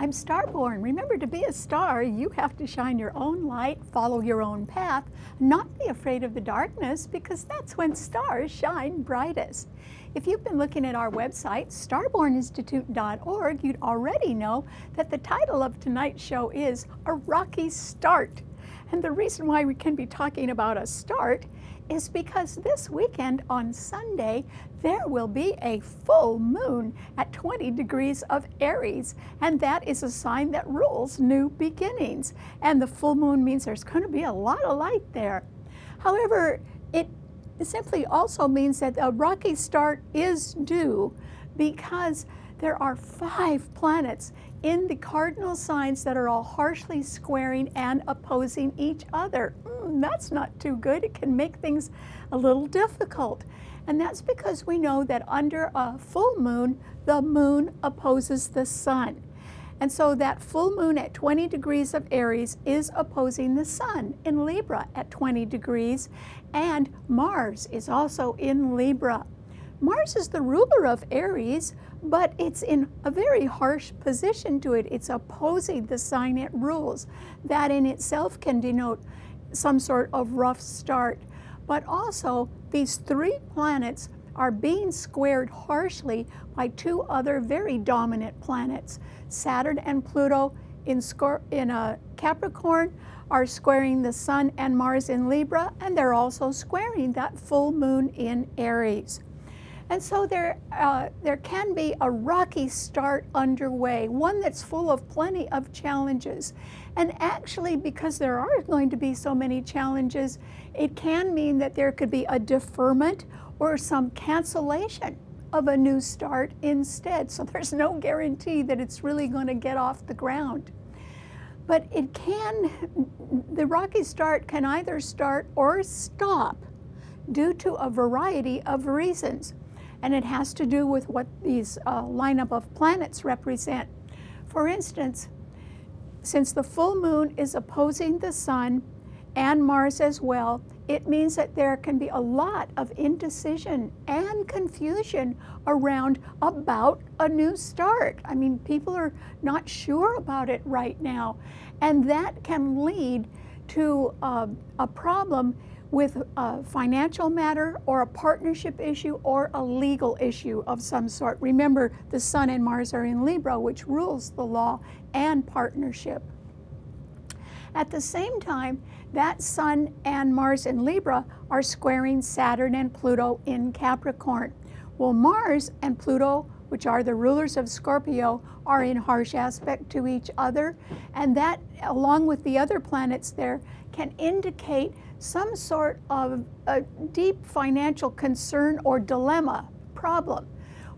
I'm Starborn. Remember, to be a star, you have to shine your own light, follow your own path, not be afraid of the darkness, because that's when stars shine brightest. If you've been looking at our website, starborninstitute.org, you'd already know that the title of tonight's show is A Rocky Start. And the reason why we can be talking about a start is because this weekend on Sunday, there will be a full moon at 20 degrees of Aries, and that is a sign that rules new beginnings. And the full moon means there's going to be a lot of light there. However, it simply also means that a rocky start is due because there are 5 planets in the cardinal signs that are all harshly squaring and opposing each other. That's not too good. It can make things a little difficult. And that's because we know that under a full moon, the moon opposes the sun. And so that full moon at 20 degrees of Aries is opposing the sun in Libra at 20 degrees, and Mars is also in Libra. Mars is the ruler of Aries, but it's in a very harsh position to it. It's opposing the sign it rules. That in itself can denote some sort of rough start. But also, these 3 planets are being squared harshly by 2 other very dominant planets. Saturn and Pluto in Capricorn are squaring the Sun and Mars in Libra, and they're also squaring that full moon in Aries. And so there can be a rocky start underway, one that's full of plenty of challenges. And actually, because there are going to be so many challenges, it can mean that there could be a deferment or some cancellation of a new start instead. So there's no guarantee that it's really going to get off the ground. But the rocky start can either start or stop due to a variety of reasons. And it has to do with what these lineup of planets represent. For instance, since the full moon is opposing the sun and Mars as well, it means that there can be a lot of indecision and confusion about a new start. I mean, people are not sure about it right now. And that can lead to a problem with a financial matter or a partnership issue or a legal issue of some sort. Remember, the Sun and Mars are in Libra, which rules the law and partnership. At the same time, that Sun and Mars in Libra are squaring Saturn and Pluto in Capricorn. Well, Mars and Pluto, which are the rulers of Scorpio, are in harsh aspect to each other, and that, along with the other planets there, can indicate some sort of a deep financial concern or dilemma, problem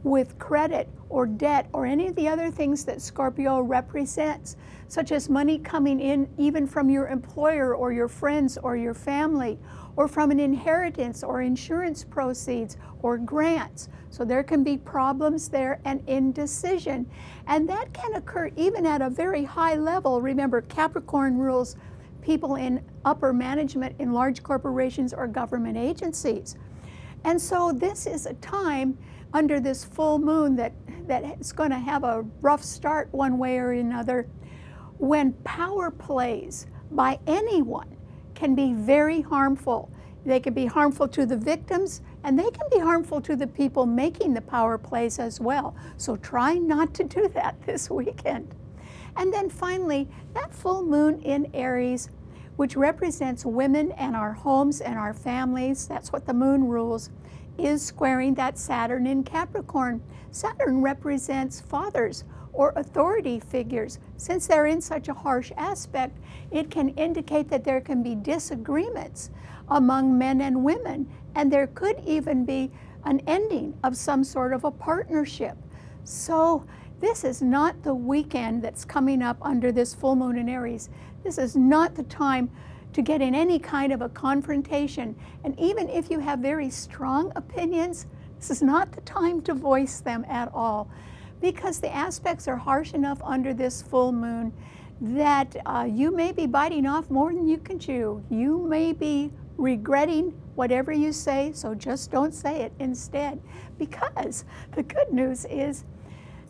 with credit or debt or any of the other things that Scorpio represents, such as money coming in even from your employer or your friends or your family, or from an inheritance or insurance proceeds or grants. So there can be problems there and indecision. And that can occur even at a very high level. Remember, Capricorn rules people in upper management in large corporations or government agencies. And so this is a time under this full moon that is going to have a rough start one way or another, when power plays by anyone can be very harmful. They can be harmful to the victims, and they can be harmful to the people making the power plays as well. So try not to do that this weekend. And then finally, that full moon in Aries, which represents women and our homes and our families, that's what the moon rules, is squaring that Saturn in Capricorn. Saturn represents fathers or authority figures. Since they're in such a harsh aspect, it can indicate that there can be disagreements among men and women, and there could even be an ending of some sort of a partnership. So this is not the weekend that's coming up under this full moon in Aries. This is not the time to get in any kind of a confrontation. And even if you have very strong opinions, this is not the time to voice them at all, because the aspects are harsh enough under this full moon that you may be biting off more than you can chew. You may be regretting whatever you say, so just don't say it instead. Because the good news is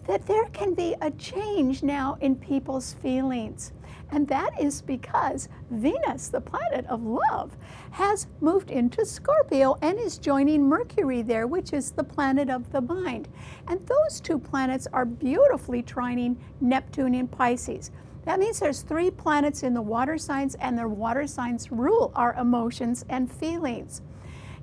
that there can be a change now in people's feelings. And that is because Venus, the planet of love, has moved into Scorpio and is joining Mercury there, which is the planet of the mind. And those two planets are beautifully trining Neptune in Pisces. That means there's 3 planets in the water signs, and the water signs rule our emotions and feelings.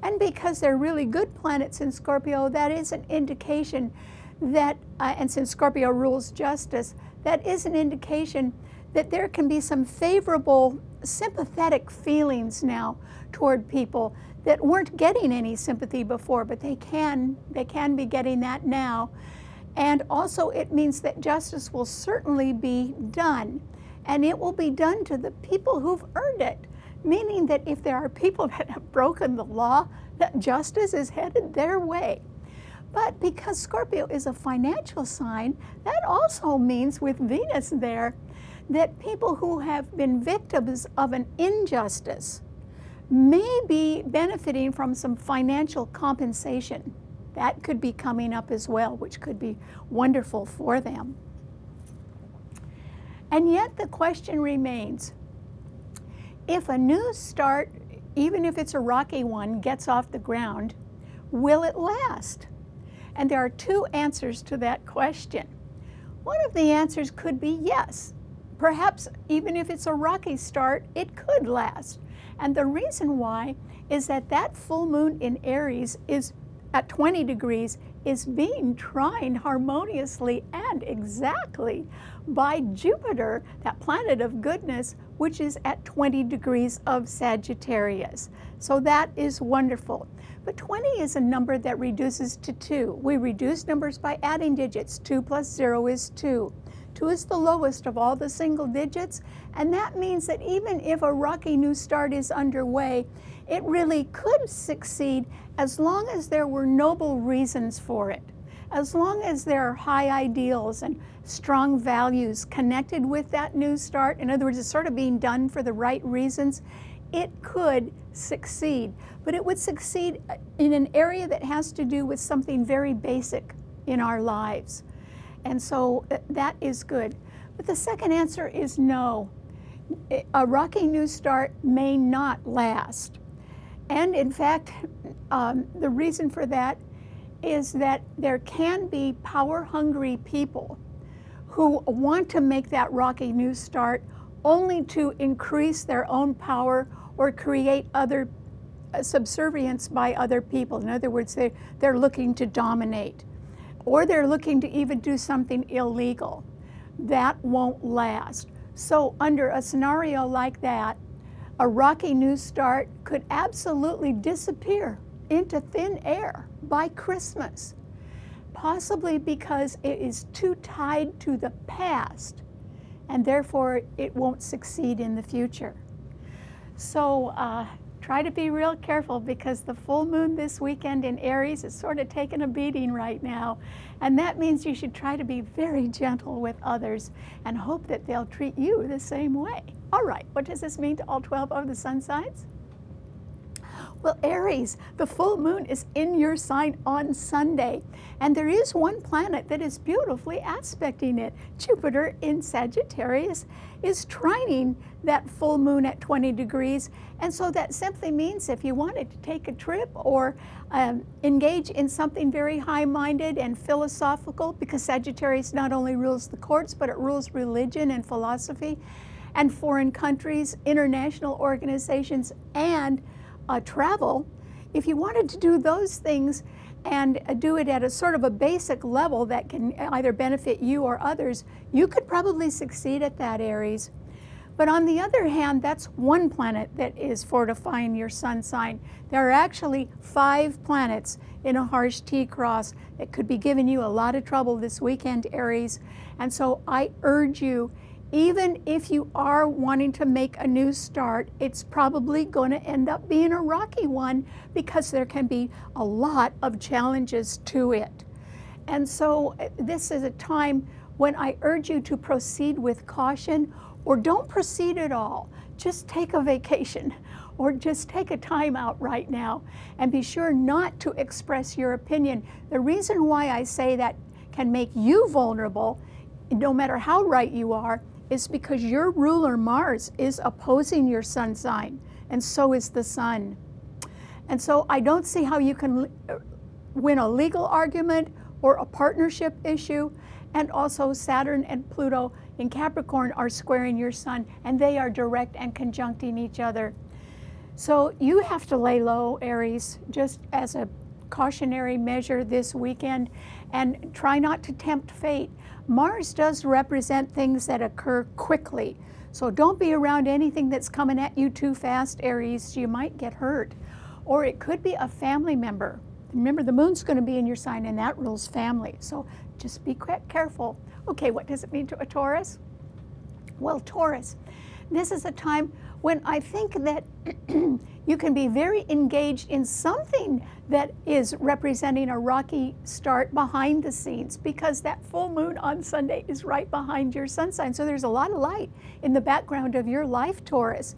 And because they're really good planets in Scorpio, that is an indication that, and since Scorpio rules justice, that is an indication that there can be some favorable, sympathetic feelings now toward people that weren't getting any sympathy before, but they can be getting that now. And also it means that justice will certainly be done, and it will be done to the people who've earned it, meaning that if there are people that have broken the law, that justice is headed their way. But because Scorpio is a financial sign, that also means with Venus there, that people who have been victims of an injustice may be benefiting from some financial compensation. That could be coming up as well, which could be wonderful for them. And yet the question remains, if a new start, even if it's a rocky one, gets off the ground, will it last? And there are 2 answers to that question. One of the answers could be yes. Perhaps even if it's a rocky start, it could last. And the reason why is that that full moon in Aries is at 20 degrees is being trined harmoniously and exactly by Jupiter, that planet of goodness, which is at 20 degrees of Sagittarius. So that is wonderful. But 20 is a number that reduces to 2. We reduce numbers by adding digits. 2 plus 0 is 2. 2 is the lowest of all the single digits, and that means that even if a rocky new start is underway, it really could succeed as long as there were noble reasons for it, as long as there are high ideals and strong values connected with that new start. In other words, it's sort of being done for the right reasons. It could succeed, but it would succeed in an area that has to do with something very basic in our lives. And so that is good. But the second answer is no. A rocky new start may not last. And in fact, the reason for that is that there can be power-hungry people who want to make that rocky new start only to increase their own power or create other subservience by other people. In other words, they're looking to dominate, or they're looking to even do something illegal. That won't last. So under a scenario like that, a rocky new start could absolutely disappear into thin air by Christmas, possibly because it is too tied to the past, and therefore it won't succeed in the future. So try to be real careful, because the full moon this weekend in Aries is sort of taking a beating right now. And that means you should try to be very gentle with others and hope that they'll treat you the same way. All right, what does this mean to all 12 of the sun signs? Well, Aries, the full moon is in your sign on Sunday, and there is one planet that is beautifully aspecting it. Jupiter in Sagittarius is trining that full moon at 20 degrees, and so that simply means if you wanted to take a trip or engage in something very high-minded and philosophical, because Sagittarius not only rules the courts, but it rules religion and philosophy and foreign countries, international organizations, and travel. If you wanted to do those things and do it at a sort of a basic level that can either benefit you or others, you could probably succeed at that, Aries. But on the other hand, that's one planet that is fortifying your sun sign. There are actually 5 planets in a harsh T-cross that could be giving you a lot of trouble this weekend, Aries. And so I urge you, even if you are wanting to make a new start, it's probably going to end up being a rocky one, because there can be a lot of challenges to it. And so this is a time when I urge you to proceed with caution, or don't proceed at all. Just take a vacation, or just take a time out right now, and be sure not to express your opinion. The reason why I say that, can make you vulnerable, no matter how right you are, is because your ruler Mars is opposing your sun sign, and so is the sun. And so I don't see how you can win a legal argument or a partnership issue. And also Saturn and Pluto in Capricorn are squaring your sun, and they are direct and conjuncting each other. So you have to lay low, Aries, just as a cautionary measure this weekend, and try not to tempt fate. Mars does represent things that occur quickly. So don't be around anything that's coming at you too fast, Aries. You might get hurt. Or it could be a family member. Remember, the moon's going to be in your sign, and that rules family. So just be careful. Okay, what does it mean to a Taurus? Well, Taurus, this is a time when I think that you can be very engaged in something that is representing a rocky start behind the scenes, because that full moon on Sunday is right behind your sun sign. So there's a lot of light in the background of your life, Taurus.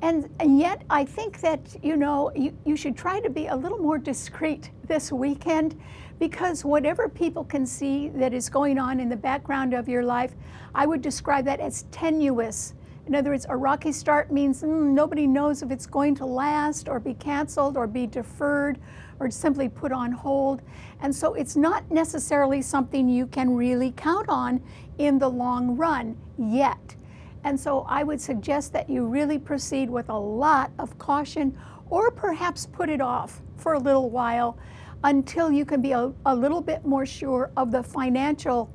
And yet I think that, you should try to be a little more discreet this weekend, because whatever people can see that is going on in the background of your life, I would describe that as tenuous. In other words, a rocky start means nobody knows if it's going to last or be canceled or be deferred or simply put on hold. And so it's not necessarily something you can really count on in the long run yet. And so I would suggest that you really proceed with a lot of caution, or perhaps put it off for a little while until you can be a little bit more sure of the financial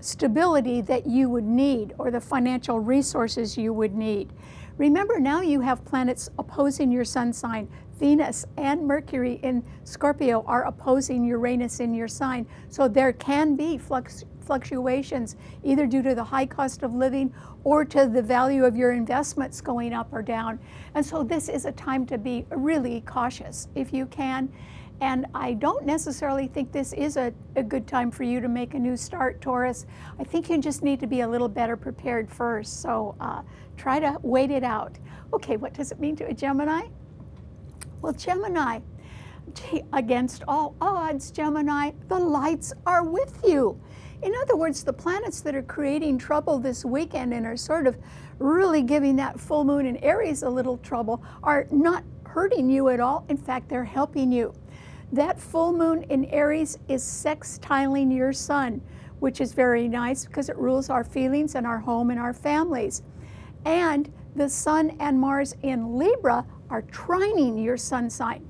stability that you would need, or the financial resources you would need. Remember, now you have planets opposing your sun sign. Venus and Mercury in Scorpio are opposing Uranus in your sign. So there can be fluctuations, either due to the high cost of living or to the value of your investments going up or down. And so this is a time to be really cautious if you can. And I don't necessarily think this is a good time for you to make a new start, Taurus. I think you just need to be a little better prepared first. So try to wait it out. Okay, what does it mean to a Gemini? Well, Gemini, against all odds, Gemini, the lights are with you. In other words, the planets that are creating trouble this weekend and are sort of really giving that full moon in Aries a little trouble are not hurting you at all. In fact, they're helping you. That full moon in Aries is sextiling your sun, which is very nice because it rules our feelings and our home and our families. And the sun and Mars in Libra are trining your sun sign.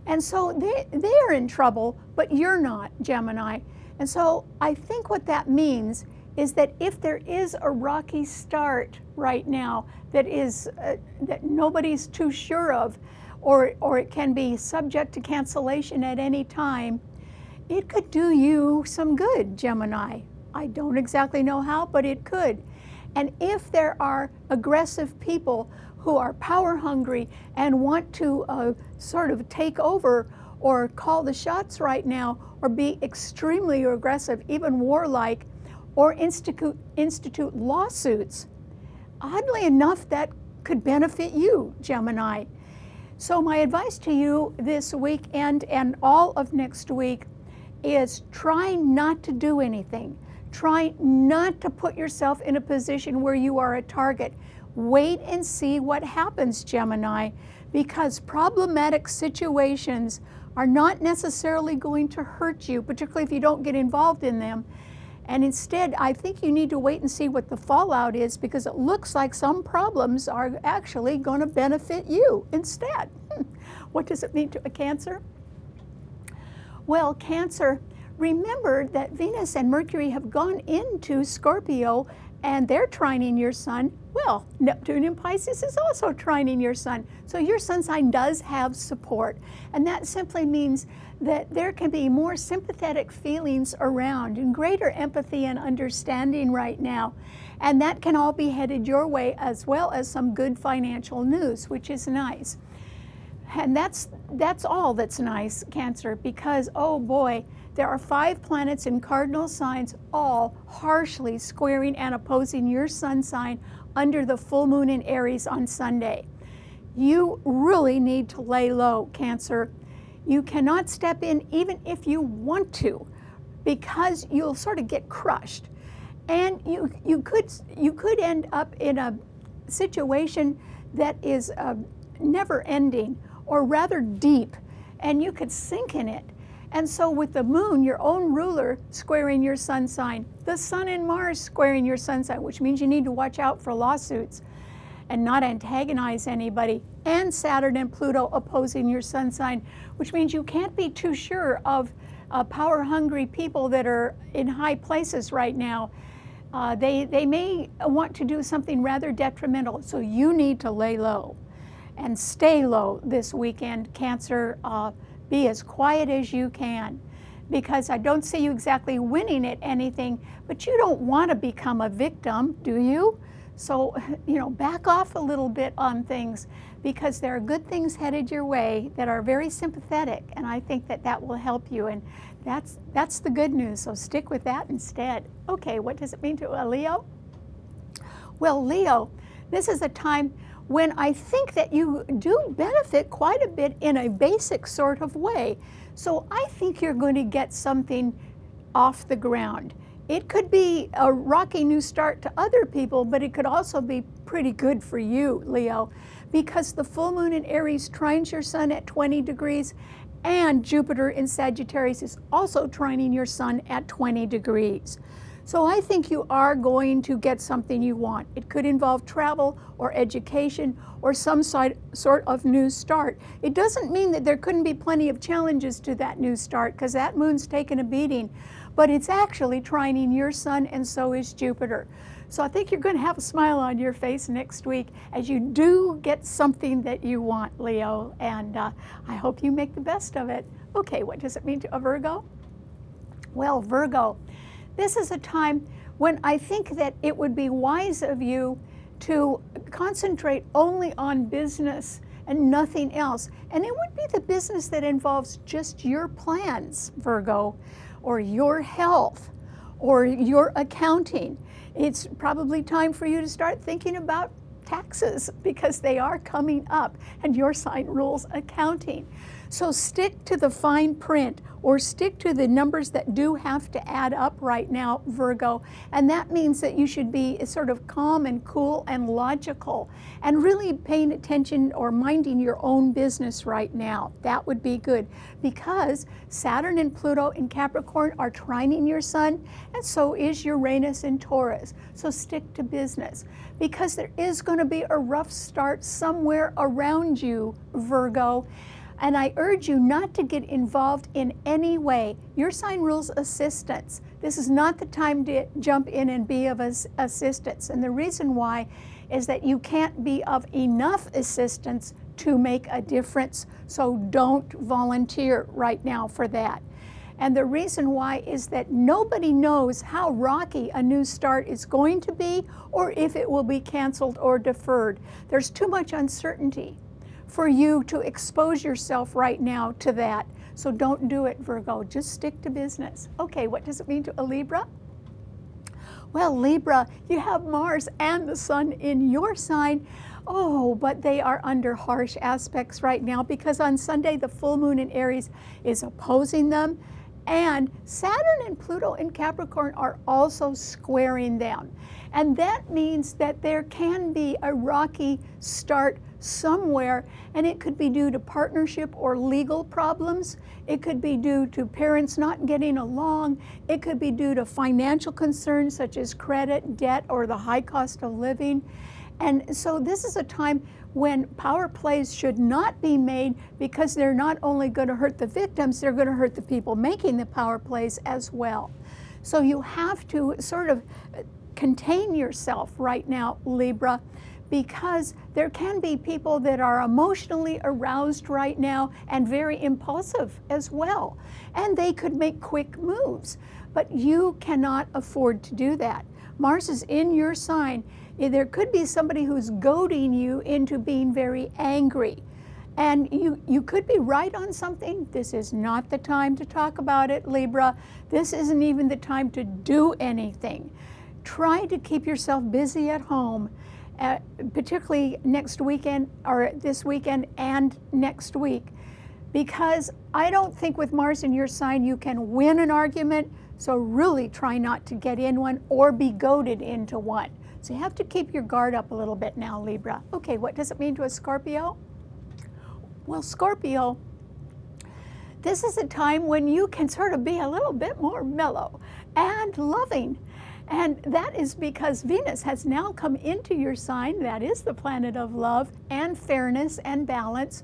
And so they are in trouble, but you're not, Gemini. And so I think what that means is that if there is a rocky start right now that nobody's too sure of, or it can be subject to cancellation at any time, it could do you some good, Gemini. I don't exactly know how, but it could. And if there are aggressive people who are power hungry and want to sort of take over or call the shots right now, or be extremely aggressive, even warlike, or institute lawsuits, oddly enough, that could benefit you, Gemini. So my advice to you this weekend and all of next week is try not to do anything. Try not to put yourself in a position where you are a target. Wait and see what happens, Gemini, because problematic situations are not necessarily going to hurt you, particularly if you don't get involved in them. And instead, I think you need to wait and see what the fallout is, because it looks like some problems are actually going to benefit you instead. What does it mean to a Cancer? Well, Cancer, remember that Venus and Mercury have gone into Scorpio, and they're trining your sun. Well, Neptune in Pisces is also trining your sun. So your sun sign does have support. And that simply means that there can be more sympathetic feelings around and greater empathy and understanding right now. And that can all be headed your way, as well as some good financial news, which is nice. And that's all that's nice, Cancer, because, oh boy, there are 5 planets in cardinal signs, all harshly squaring and opposing your sun sign under the full moon in Aries on Sunday. You really need to lay low, Cancer. You cannot step in even if you want to. because you'll sort of get crushed. And you could end up in a situation that is never ending or rather deep, and you could sink in it. And so with the moon, your own ruler, squaring your sun sign, the sun and Mars squaring your sun sign, which means you need to watch out for lawsuits and not antagonize anybody, and Saturn and Pluto opposing your sun sign, which means you can't be too sure of power-hungry people that are in high places right now. They may want to do something rather detrimental, so you need to lay low and stay low this weekend, Cancer. Be as quiet as you can, because I don't see you exactly winning at anything, but you don't want to become a victim, do you? So, you know, back off a little bit on things, because there are good things headed your way that are very sympathetic, and I think that that will help you, and that's the good news, so stick with that instead. Okay, what does it mean to a Leo? Well, Leo, this is a time when I think that you do benefit quite a bit in a basic sort of way. So I think you're going to get something off the ground. It could be a rocky new start to other people, but it could also be pretty good for you, Leo, because the full moon in Aries trines your sun at 20 degrees, and Jupiter in Sagittarius is also trining your sun at 20 degrees. So I think you are going to get something you want. It could involve travel or education or some sort of new start. It doesn't mean that there couldn't be plenty of challenges to that new start, because that moon's taken a beating, but it's actually trining your sun, and so is Jupiter. So I think you're going to have a smile on your face next week as you do get something that you want, Leo, and I hope you make the best of it. Okay, what does it mean to a Virgo? Well, Virgo, this is a time when I think that it would be wise of you to concentrate only on business and nothing else. And it would be the business that involves just your plans, Virgo, or your health, or your accounting. It's probably time for you to start thinking about taxes, because they are coming up, and your sign rules accounting. So stick to the fine print, or stick to the numbers that do have to add up right now, Virgo. And that means that you should be sort of calm and cool and logical, and really paying attention or minding your own business right now. That would be good, because Saturn and Pluto in Capricorn are trining your sun, and so is Uranus in Taurus. So stick to business, because there is going to be a rough start somewhere around you, Virgo. And I urge you not to get involved in any way. Your sign rules assistance. This is not the time to jump in and be of assistance. And the reason why is that you can't be of enough assistance to make a difference. So don't volunteer right now for that. And the reason why is that nobody knows how rocky a new start is going to be, or if it will be canceled or deferred. There's too much uncertainty for you to expose yourself right now to that. So don't do it, Virgo. Just stick to business. Okay, what does it mean to a Libra? Well, Libra, you have Mars and the Sun in your sign. Oh, but they are under harsh aspects right now, because on Sunday the full moon in Aries is opposing them, and Saturn and Pluto in Capricorn are also squaring them. And that means that there can be a rocky start somewhere, and it could be due to partnership or legal problems. It could be due to parents not getting along. It could be due to financial concerns such as credit, debt, or the high cost of living. And so this is a time when power plays should not be made, because they're not only going to hurt the victims, they're going to hurt the people making the power plays as well. So you have to sort of contain yourself right now, Libra, because there can be people that are emotionally aroused right now and very impulsive as well. And they could make quick moves, but you cannot afford to do that. Mars is in your sign. There could be somebody who's goading you into being very angry. And you could be right on something. This is not the time to talk about it, Libra. This isn't even the time to do anything. Try to keep yourself busy at home, particularly next weekend, or this weekend and next week, because I don't think with Mars in your sign you can win an argument, So really try not to get in one or be goaded into one. So you have to keep your guard up a little bit now, Libra. Okay, what does it mean to a Scorpio? Well, Scorpio, this is a time when you can sort of be a little bit more mellow and loving. And that is because Venus has now come into your sign. That is the planet of love and fairness and balance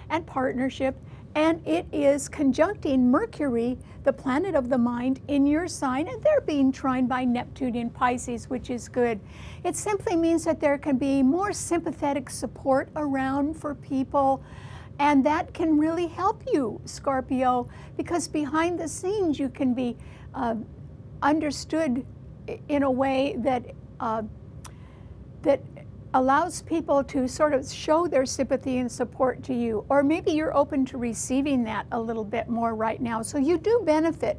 and partnership. And it is conjuncting Mercury, the planet of the mind, in your sign. And they're being trine by Neptune in Pisces, which is good. It simply means that there can be more sympathetic support around for people. And that can really help you, Scorpio, because behind the scenes you can be understood in a way that that allows people to sort of show their sympathy and support to you. Or maybe you're open to receiving that a little bit more right now. So you do benefit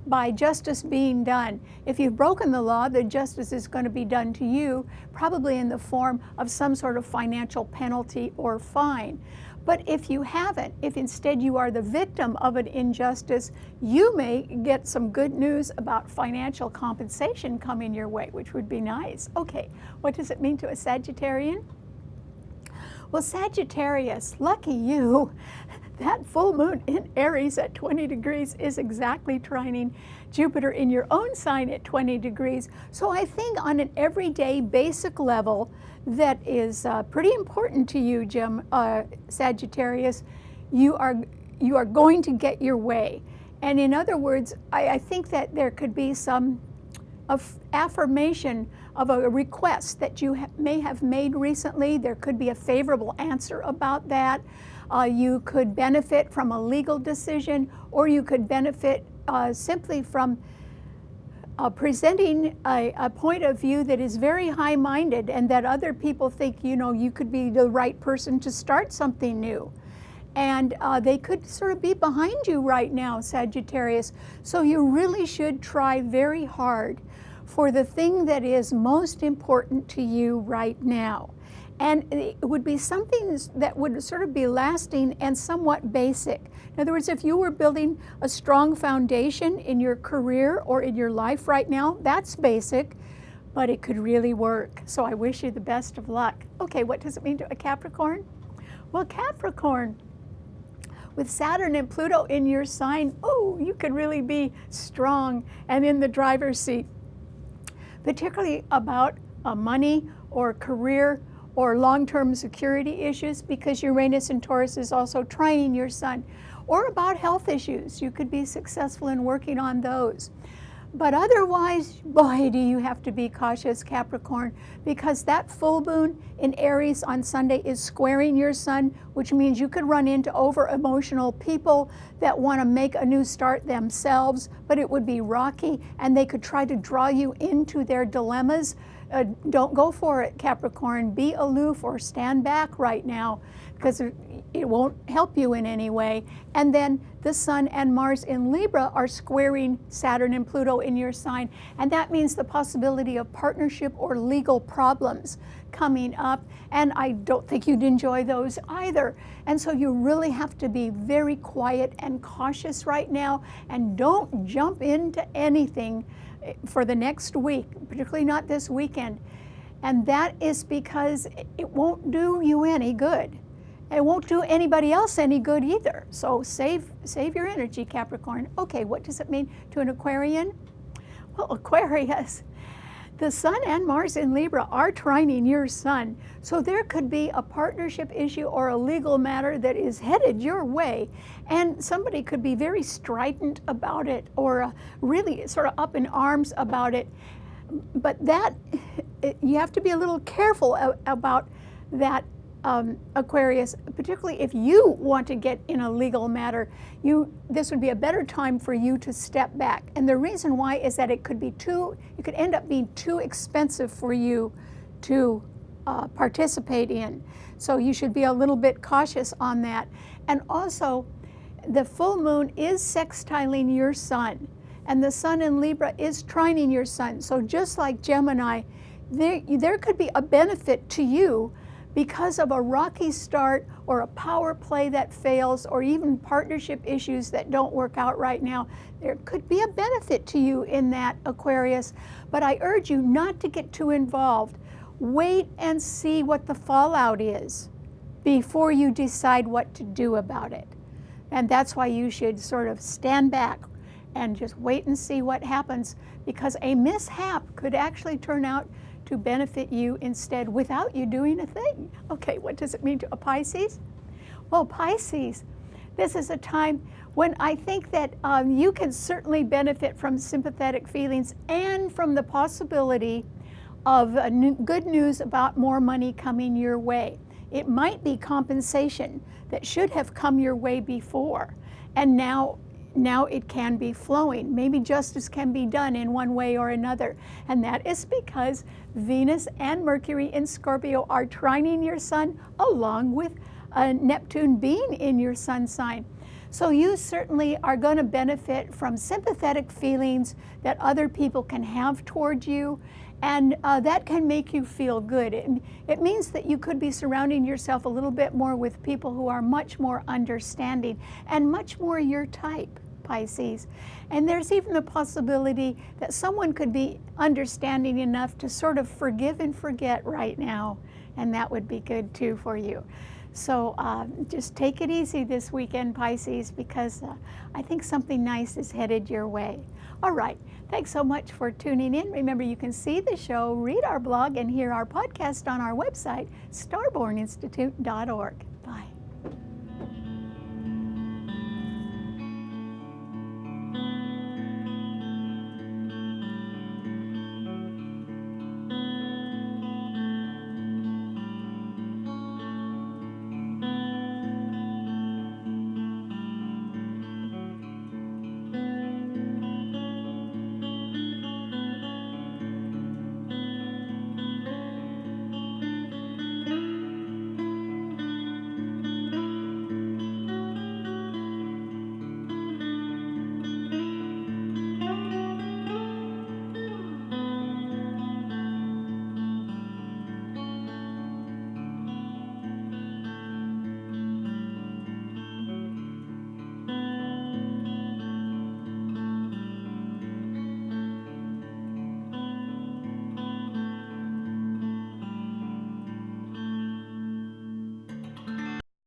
by justice being done. If you've broken the law, the justice is going to be done to you, probably in the form of some sort of financial penalty or fine. But if you haven't, if instead you are the victim of an injustice, you may get some good news about financial compensation coming your way, which would be nice. Okay, what does it mean to a Sagittarian? Well, Sagittarius, lucky you, that full moon in Aries at 20 degrees is exactly trining Jupiter in your own sign at 20 degrees. So I think on an everyday basic level that is pretty important to you, Sagittarius, you are going to get your way. And in other words, I think that there could be some affirmation of a request that you may have made recently. There could be a favorable answer about that. You could benefit from a legal decision, or you could benefit simply from presenting a point of view that is very high-minded and that other people think, you know, you could be the right person to start something new. And they could sort of be behind you right now, Sagittarius. So you really should try very hard for the thing that is most important to you right now. And it would be something that would sort of be lasting and somewhat basic. In other words, if you were building a strong foundation in your career or in your life right now, that's basic, but it could really work. So I wish you the best of luck. Okay, what does it mean to a Capricorn? Well, Capricorn, with Saturn and Pluto in your sign, oh, you could really be strong and in the driver's seat, particularly about money or career or long-term security issues, because Uranus and Taurus is also trining your sun, or about health issues. You could be successful in working on those. But otherwise, boy, do you have to be cautious, Capricorn, because that full moon in Aries on Sunday is squaring your sun, which means you could run into over-emotional people that want to make a new start themselves, but it would be rocky, and they could try to draw you into their dilemmas. Don't go for it, Capricorn. Be aloof or stand back right now, because it won't help you in any way. And then the Sun and Mars in Libra are squaring Saturn and Pluto in your sign, and that means the possibility of partnership or legal problems coming up, and I don't think you'd enjoy those either. And so you really have to be very quiet and cautious right now, and don't jump into anything for the next week, particularly not this weekend. And that is because it won't do you any good. It won't do anybody else any good either. So save your energy, Capricorn. Okay, what does it mean to an Aquarian? Well, Aquarius, the Sun and Mars in Libra are trining your Sun. So there could be a partnership issue or a legal matter that is headed your way. And somebody could be very strident about it, or really sort of up in arms about it. But you have to be a little careful about that, Aquarius, particularly if you want to get in a legal matter. This would be a better time for you to step back. And the reason why is that it could end up being too expensive for you to participate in. So you should be a little bit cautious on that. And also, the full moon is sextiling your Sun, and the Sun in Libra is trining your Sun. So just like Gemini, there could be a benefit to you, because of a rocky start or a power play that fails or even partnership issues that don't work out right now, there could be a benefit to you in that, Aquarius. But I urge you not to get too involved. Wait and see what the fallout is before you decide what to do about it. And that's why you should sort of stand back and just wait and see what happens, because a mishap could actually turn out to benefit you instead without you doing a thing. Okay, what does it mean to a Pisces? Well, Pisces, this is a time when I think that you can certainly benefit from sympathetic feelings and from the possibility of good news about more money coming your way. It might be compensation that should have come your way before, and now it can be flowing. Maybe justice can be done in one way or another, and that is because Venus and Mercury in Scorpio are trining your sun, along with Neptune being in your sun sign. So you certainly are going to benefit from sympathetic feelings that other people can have toward you, and that can make you feel good. It means that you could be surrounding yourself a little bit more with people who are much more understanding and much more your type, Pisces. And there's even the possibility that someone could be understanding enough to sort of forgive and forget right now, and that would be good too for you. So just take it easy this weekend, Pisces, because I think something nice is headed your way. All right, thanks so much for tuning in. Remember, you can see the show, read our blog, and hear our podcast on our website, starborninstitute.org. Bye.